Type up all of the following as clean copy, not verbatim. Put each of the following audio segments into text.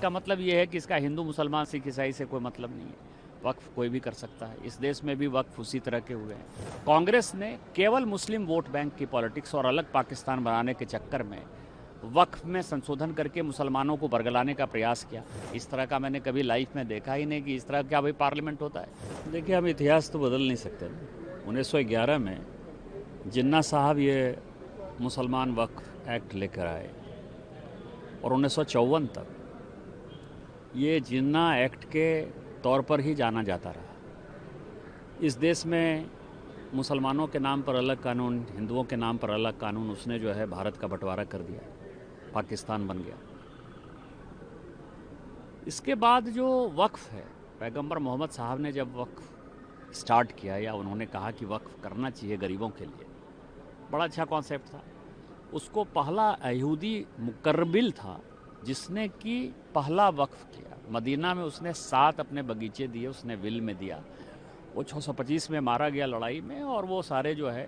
इसका मतलब ये है कि इसका हिंदू मुसलमान सिख ईसाई से कोई मतलब नहीं है। वक्फ कोई भी कर सकता है। इस देश में भी वक्फ उसी तरह के हुए हैं। कांग्रेस ने केवल मुस्लिम वोट बैंक की पॉलिटिक्स और अलग पाकिस्तान बनाने के चक्कर में वक्फ में संशोधन करके मुसलमानों को बरगलाने का प्रयास किया। इस तरह का मैंने कभी लाइफ में देखा ही नहीं कि इस तरह क्या भाई पार्लियामेंट होता है। देखिए, हम इतिहास तो बदल नहीं सकते। 1911 में जिन्ना साहब ये मुसलमान वक्फ एक्ट लेकर आए और 1954 तक ये जिन्ना एक्ट के तौर पर ही जाना जाता रहा। इस देश में मुसलमानों के नाम पर अलग कानून, हिंदुओं के नाम पर अलग कानून, उसने जो है भारत का बंटवारा कर दिया, पाकिस्तान बन गया। इसके बाद जो वक्फ है, पैगंबर मोहम्मद साहब ने जब वक्फ स्टार्ट किया या उन्होंने कहा कि वक्फ करना चाहिए गरीबों के लिए, बड़ा अच्छा कॉन्सेप्ट था। उसको पहला यहूदी मुकर्रबिल था जिसने कि पहला वक्फ किया। मदीना में उसने 7 अपने बगीचे दिए, उसने विल में दिया। वो 625 में मारा गया लड़ाई में, और वो सारे जो है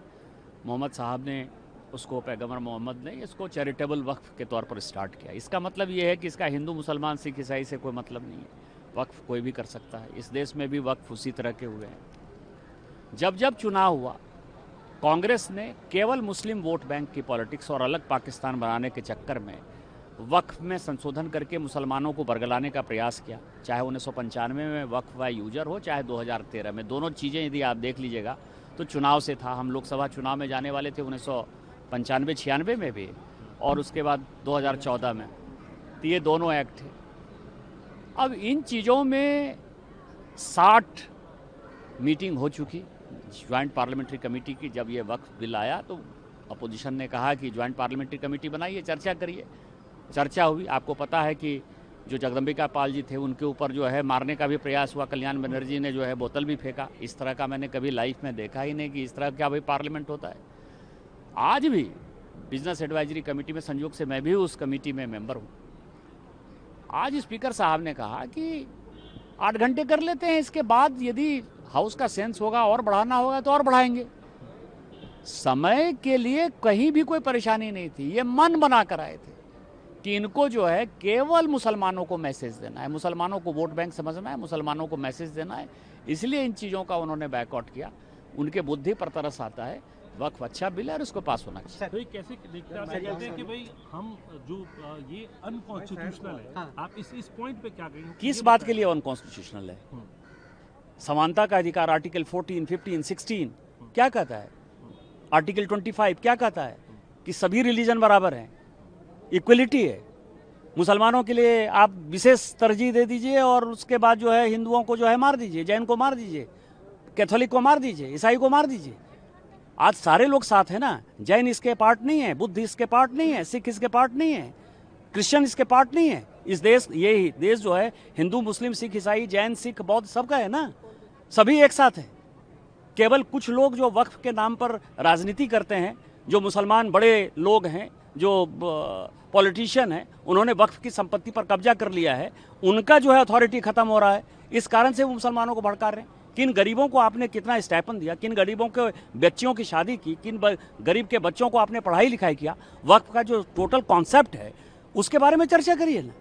मोहम्मद साहब ने उसको, पैगंबर मोहम्मद ने इसको चैरिटेबल वक्फ के तौर पर स्टार्ट किया। इसका मतलब ये है कि इसका हिंदू मुसलमान सिख ईसाई से कोई मतलब नहीं है। वक्फ कोई भी कर सकता है। इस देश में भी वक्फ उसी तरह के हुए हैं। जब जब चुनाव हुआ, कांग्रेस ने केवल मुस्लिम वोट बैंक की पॉलिटिक्स और अलग पाकिस्तान बनाने के चक्कर में वक्फ में संशोधन करके मुसलमानों को बरगलाने का प्रयास किया। चाहे 1995 में वक्फ व यूजर हो, चाहे 2013 में, दोनों चीज़ें यदि आप देख लीजिएगा तो चुनाव से था। हम लोकसभा चुनाव में जाने वाले थे 1995-96 में भी, और उसके बाद 2014 में। तो ये दोनों एक्ट थे। अब इन चीज़ों में 60 मीटिंग हो चुकी ज्वाइंट पार्लियामेंट्री कमेटी की। जब ये वक्फ बिल आया तो अपोजिशन ने कहा कि ज्वाइंट पार्लियामेंट्री कमेटी बनाइए, चर्चा करिए। चर्चा हुई। आपको पता है कि जो जगदम्बिका पाल जी थे उनके ऊपर जो है मारने का भी प्रयास हुआ। कल्याण बनर्जी ने जो है बोतल भी फेंका। इस तरह का मैंने कभी लाइफ में देखा ही नहीं कि इस तरह क्या भाई पार्लियामेंट होता है। आज भी बिजनेस एडवाइजरी कमेटी में, संयोग से मैं भी उस कमेटी में मेंबर हूँ, आज स्पीकर साहब ने कहा कि 8 घंटे कर लेते हैं, इसके बाद यदि हाउस का सेंस होगा और बढ़ाना होगा तो और बढ़ाएंगे। समय के लिए कहीं भी कोई परेशानी नहीं थी। ये मन बना कर आए थे कि इनको जो है केवल मुसलमानों को मैसेज देना है, मुसलमानों को वोट बैंक समझना है, मुसलमानों को मैसेज देना है। इसलिए इन चीज़ों का उन्होंने बैकआउट किया। उनके बुद्धि पर तरस आता है। वक्फ अच्छा बिल है और उसको पास होना चाहिए। तो ये कैसे दिखता है कि भाई हम जो ये अनकॉन्स्टिट्यूशनल है, आप इस पॉइंट पे क्या कहेंगे? किस बात के लिए अनकॉन्स्टिट्यूशनल है? समानता का अधिकार आर्टिकल 14, 15, 16 क्या कहता है? आर्टिकल 25 क्या कहता है? कि सभी रिलीजन बराबर हैं, इक्वलिटी है। मुसलमानों के लिए आप विशेष तरजीह दे दीजिए और उसके बाद जो है हिंदुओं को जो है मार दीजिए, जैन को मार दीजिए, कैथोलिक को मार दीजिए, ईसाई को मार दीजिए। आज सारे लोग साथ हैं ना। जैन इसके पार्ट नहीं है, बुद्ध इसके पार्ट नहीं है, सिख इसके पार्ट नहीं है, क्रिश्चियन इसके पार्ट नहीं है। इस देश, ये देश जो है हिंदू, मुस्लिम, सिख, ईसाई, जैन, सिख, बौद्ध सबका है ना। सभी एक साथ है। केवल कुछ लोग जो वक्फ के नाम पर राजनीति करते हैं, जो मुसलमान बड़े लोग हैं, जो पॉलिटिशियन हैं, उन्होंने वक्फ की संपत्ति पर कब्जा कर लिया है, उनका जो है अथॉरिटी खत्म हो रहा है। इस कारण से वो मुसलमानों को भड़का रहे हैं। किन गरीबों को आपने कितना स्टाइपेंड दिया, किन गरीबों के बच्चियों की शादी की, किन गरीब के बच्चों को आपने पढ़ाई लिखाई किया, वक्फ का जो टोटल कॉन्सेप्ट है उसके बारे में चर्चा करिए ना।